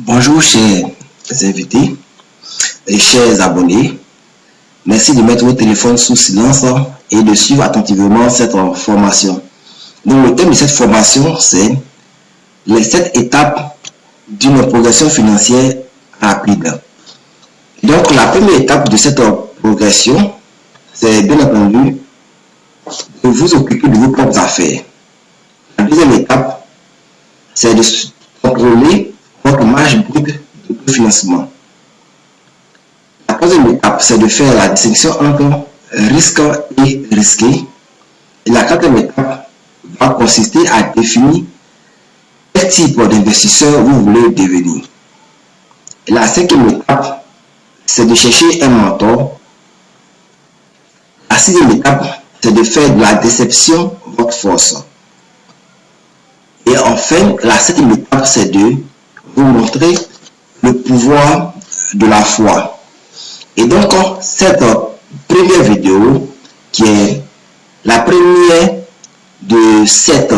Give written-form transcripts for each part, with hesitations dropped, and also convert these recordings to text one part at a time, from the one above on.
Bonjour chers invités et chers abonnés. Merci de mettre votre téléphone sous silence et de suivre attentivement cette formation. Donc le thème de cette formation, c'est les 7 étapes d'une progression financière rapide. Donc la première étape de cette progression, c'est bien entendu de vous occuper de vos propres affaires. La deuxième étape, c'est de contrôler votre marge brute de financement. La troisième étape, c'est de faire la distinction entre risque et risqué. Et la quatrième étape va consister à définir quel type d'investisseur vous voulez devenir. Et la cinquième étape, c'est de chercher un mentor. La sixième étape, c'est de faire de la déception votre force. Et enfin, la septième étape, c'est de vous montrer le pouvoir de la foi. Et donc, cette première vidéo, qui est la première de cette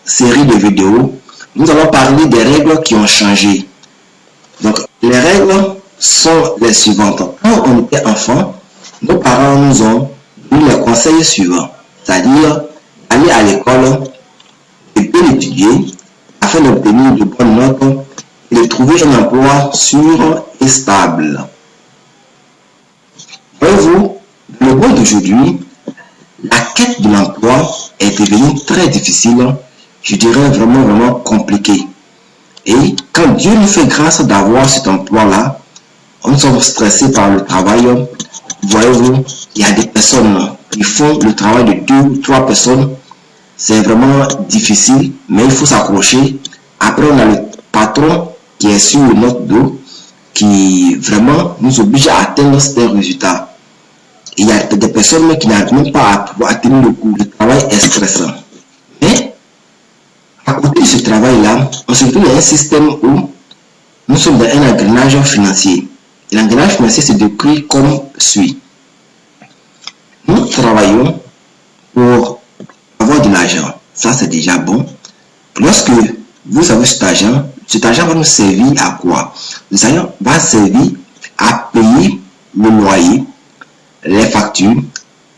série de vidéos, nous allons parler des règles qui ont changé. Donc, les règles sont les suivantes. Quand on était enfant, nos parents nous ont donné les conseils suivants, c'est-à-dire aller à l'école et bien étudier afin d'obtenir de bonnes notes et de trouver un emploi sûr et stable. Voyez-vous, dans le monde d'aujourd'hui, la quête de l'emploi est devenue très difficile, je dirais vraiment compliquée. Et quand Dieu nous fait grâce d'avoir cet emploi-là, on sommes stressés par le travail. Voyez-vous, il y a des personnes qui font le travail de 2 ou 3 personnes. C'est vraiment difficile, mais il faut s'accrocher. Après, on a le patron qui est sur notre dos, qui vraiment nous oblige à atteindre ces résultats. Il y a des personnes qui n'arrivent même pas à atteindre le coup. Le travail est stressant. Mais, à côté de ce travail-là, on se retrouve dans un système où nous sommes dans un engrenage financier. L'engrenage financier se décrit comme suit. Nous travaillons pour avoir de l'argent. Ça, c'est déjà bon. Lorsque vous avez cet argent va nous servir à quoi? Cet argent va servir à payer le loyer, les factures,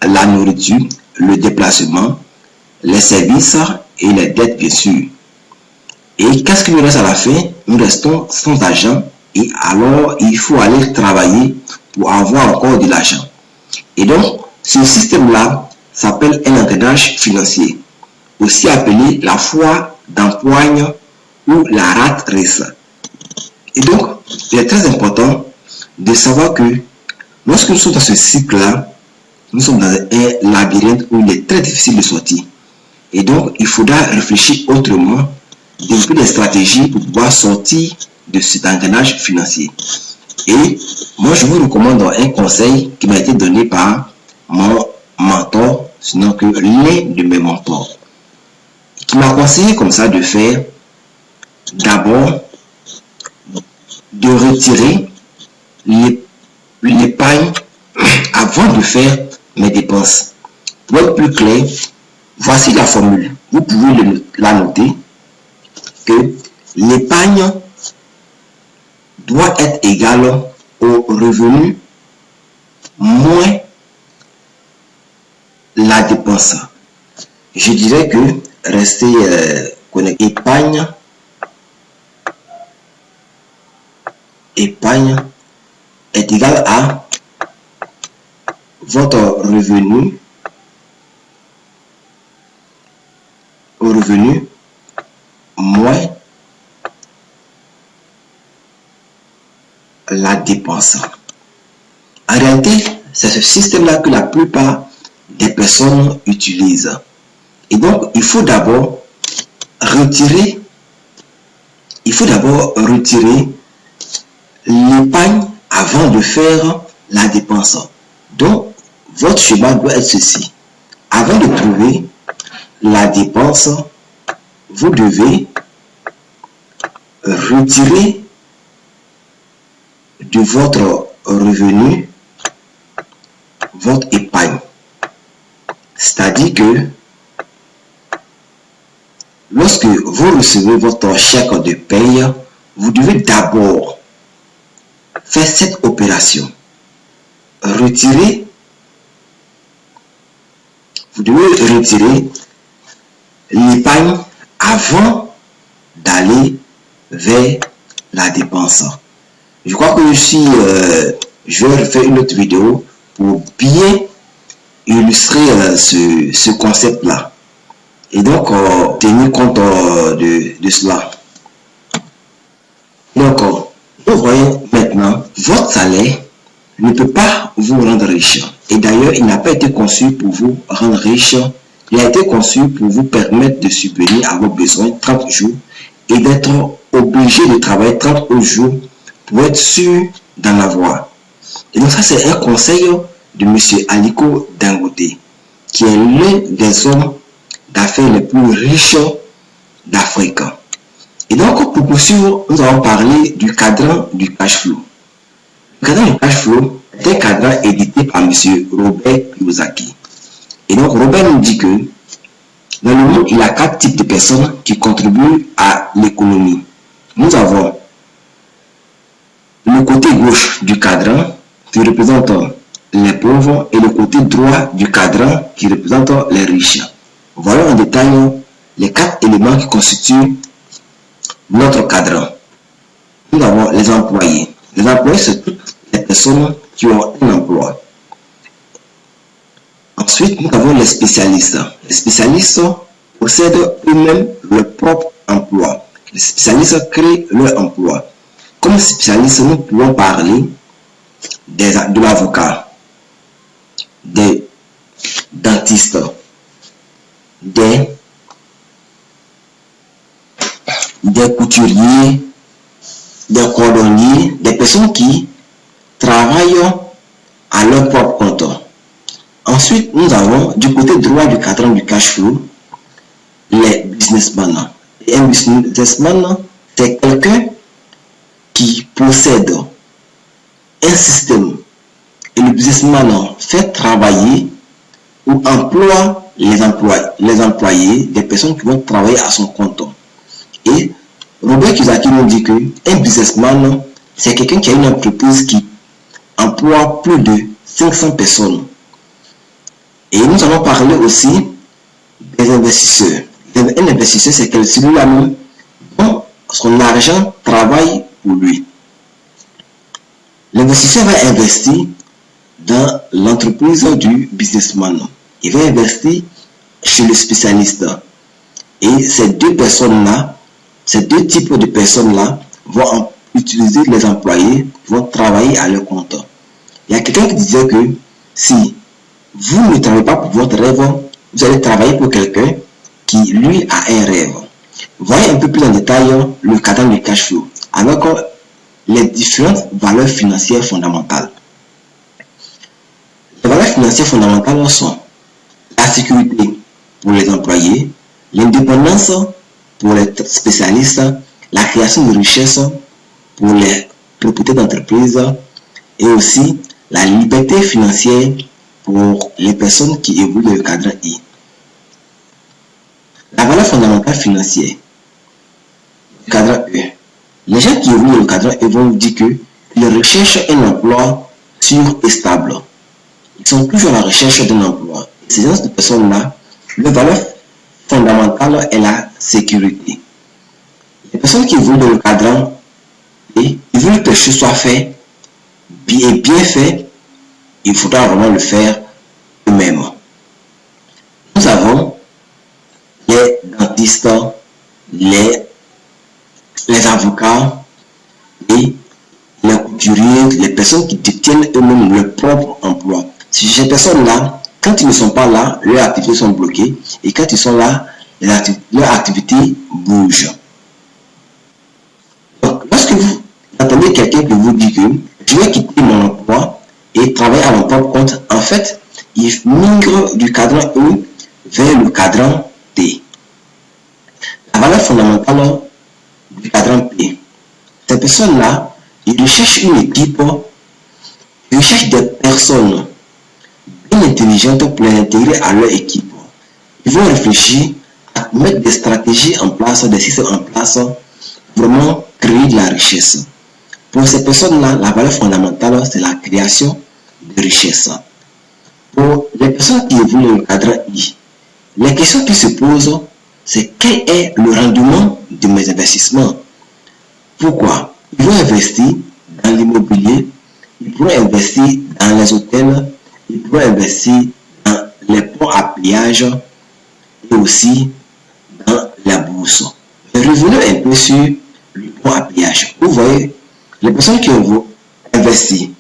la nourriture, le déplacement, les services et les dettes, bien sûr. Et qu'est-ce qui nous reste à la fin? Nous restons sans argent et alors il faut aller travailler pour avoir encore de l'argent. Et donc, ce système-là s'appelle un engrenage financier, aussi appelé la foi d'empoigne ou la rat race. Et donc, il est très important de savoir que lorsque nous sommes dans ce cycle-là, nous sommes dans un labyrinthe où il est très difficile de sortir. Et donc, il faudra réfléchir autrement, développer des stratégies pour pouvoir sortir de cet engrenage financier. Et moi, je vous recommande un conseil qui m'a été donné par mon mentor, sinon que l'un de mes mentors, qui m'a conseillé comme ça de faire d'abord de retirer l'épargne avant de faire mes dépenses. Pour être plus clair, voici la formule. Vous pouvez la noter que l'épargne doit être égale au revenu moins la dépense. Je dirais que rester connecté épargne est égal à votre revenu moins la dépense. En réalité, c'est ce système-là que la plupart des personnes utilisent. Et donc, il faut d'abord retirer l'épargne avant de faire la dépense. Donc, votre schéma doit être ceci. Avant de trouver la dépense, vous devez retirer de votre revenu votre épargne. C'est-à-dire que lorsque vous recevez votre chèque de paye, vous devez d'abord faire cette opération. Vous devez retirer l'épargne avant d'aller vers la dépense. Je crois que je vais refaire une autre vidéo pour bien illustrer ce concept-là. Et donc, tenir compte de cela. Donc, nous voyons maintenant, votre salaire ne peut pas vous rendre riche. Et d'ailleurs, il n'a pas été conçu pour vous rendre riche. Il a été conçu pour vous permettre de subvenir à vos besoins 30 jours et d'être obligé de travailler 30 autres jours pour être sûr d'en avoir. Et donc ça, c'est un conseil de M. Aliko Dangote, qui est l'un des hommes d'affaires les plus riches d'Afrique. Et donc, pour poursuivre, nous allons parler du cadran du cash flow. Le cadran du cash flow est un cadran édité par M. Robert Kiyosaki. Et donc, Robert nous dit que dans le monde, il y a 4 types de personnes qui contribuent à l'économie. Nous avons le côté gauche du cadran qui représente les pauvres et le côté droit du cadran qui représente les riches. Voyons en détail les 4 éléments qui constituent notre cadran. Nous avons les employés. Les employés, c'est toutes les personnes qui ont un emploi. Ensuite, nous avons les spécialistes. Les spécialistes possèdent eux-mêmes leur propre emploi. Les spécialistes créent leur emploi. Comme spécialistes, nous pouvons parler de l'avocat, des dentistes, des couturiers, des cordonniers, des personnes qui travaillent à leur propre compte. Ensuite, nous avons du côté droit du cadran du cash flow, les businessmen. Et un businessman, c'est quelqu'un qui possède un système. Et le businessman fait travailler ou emploie les employés, des personnes qui vont travailler à son compte. Et Robert Kiyosaki nous dit que un businessman, c'est quelqu'un qui a une entreprise qui emploie plus de 500 personnes. Et nous allons parler aussi des investisseurs. Un investisseur, c'est celui-là même dont son argent travaille pour lui. L'investisseur va investir dans l'entreprise du businessman. Il va investir chez le spécialiste. Et ces deux personnes-là, ces deux types de personnes-là vont utiliser les employés qui vont travailler à leur compte. Il y a quelqu'un qui disait que si vous ne travaillez pas pour votre rêve, vous allez travailler pour quelqu'un qui, lui, a un rêve. Voyez un peu plus en détail le cadran du cash flow avec les différentes valeurs financières fondamentales. Les valeurs financières fondamentales sont la sécurité pour les employés, l'indépendance pour les spécialistes, la création de richesses pour les propriétaires d'entreprise et aussi la liberté financière pour les personnes qui évoluent dans le cadran I. La valeur fondamentale financière, le cadran E. Les gens qui évoluent dans le cadran E vont dire qu'ils recherchent un emploi sûr et stable. Ils sont toujours à la recherche d'un emploi. Et ces gens de personnes-là, leur valeur fondamentale est la sécurité. Les personnes qui évoluent dans le cadran E, ils veulent que les choses soient faites et bien fait, il faudra vraiment le faire eux-mêmes. Nous avons les dentistes, les avocats et les couturiers, les personnes qui détiennent eux-mêmes leur propre emploi. Ces personnes-là, quand ils ne sont pas là, leurs activités sont bloquées et quand ils sont là, leurs activités bougent. Donc, lorsque vous entendez quelqu'un qui vous dit que je vais quitter mon emploi et travailler à mon propre compte, en fait, il migre du cadran E vers le cadran T. La valeur fondamentale du cadran P. Ces personnes-là, ils recherchent une équipe, ils recherchent des personnes bien intelligentes pour les intégrer à leur équipe. Ils vont réfléchir à mettre des stratégies en place, des systèmes en place, vraiment créer de la richesse. Pour ces personnes-là, la valeur fondamentale, c'est la création de richesse. Pour les personnes qui évoluent dans le cadre I, les questions qui se posent, c'est quel est le rendement de mes investissements? Pourquoi? Ils vont investir dans l'immobilier, ils pourront investir dans les hôtels, ils pourront investir dans les ponts à péage et aussi dans la bourse. Mais revenons un peu sur le pont à péage. Vous voyez, les personnes qui ont investi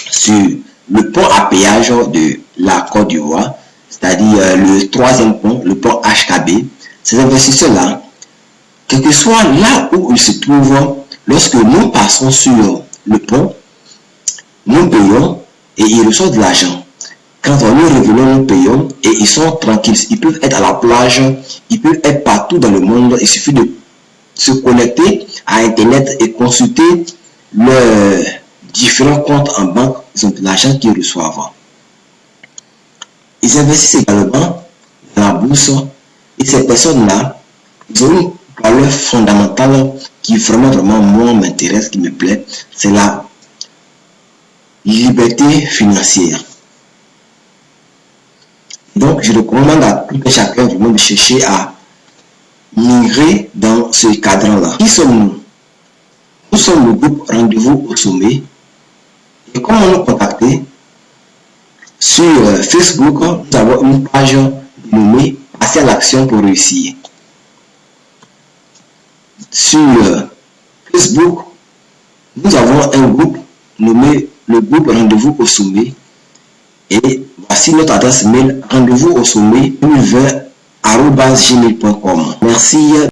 sur le pont à péage de la Côte d'Ivoire, c'est-à-dire le troisième pont, le pont HKB, ces investisseurs-là, quel que soit là où ils se trouvent, lorsque nous passons sur le pont, nous payons et ils reçoivent de l'argent. Quand nous revenons, nous payons et ils sont tranquilles. Ils peuvent être à la plage, ils peuvent être partout dans le monde. Il suffit de se connecter à Internet et consulter leurs différents comptes en banque. Ils ont de l'argent qu'ils reçoivent. Ils investissent également dans la bourse et ces personnes-là, ils ont une valeur fondamentale qui vraiment moi m'intéresse, qui me plaît, c'est la liberté financière. Donc je recommande à tout un chacun vraiment de chercher à migrer dans ce cadre-là. Qui sommes-nous? Nous sommes le groupe Rendez-vous au sommet. Et comment nous contacter? Sur Facebook, nous avons une page nommée Passer à l'action pour réussir. Sur Facebook, nous avons un groupe nommé le groupe Rendez-vous au sommet. Et voici notre adresse mail rendez-vous au sommet 2020@gmail.com. Merci.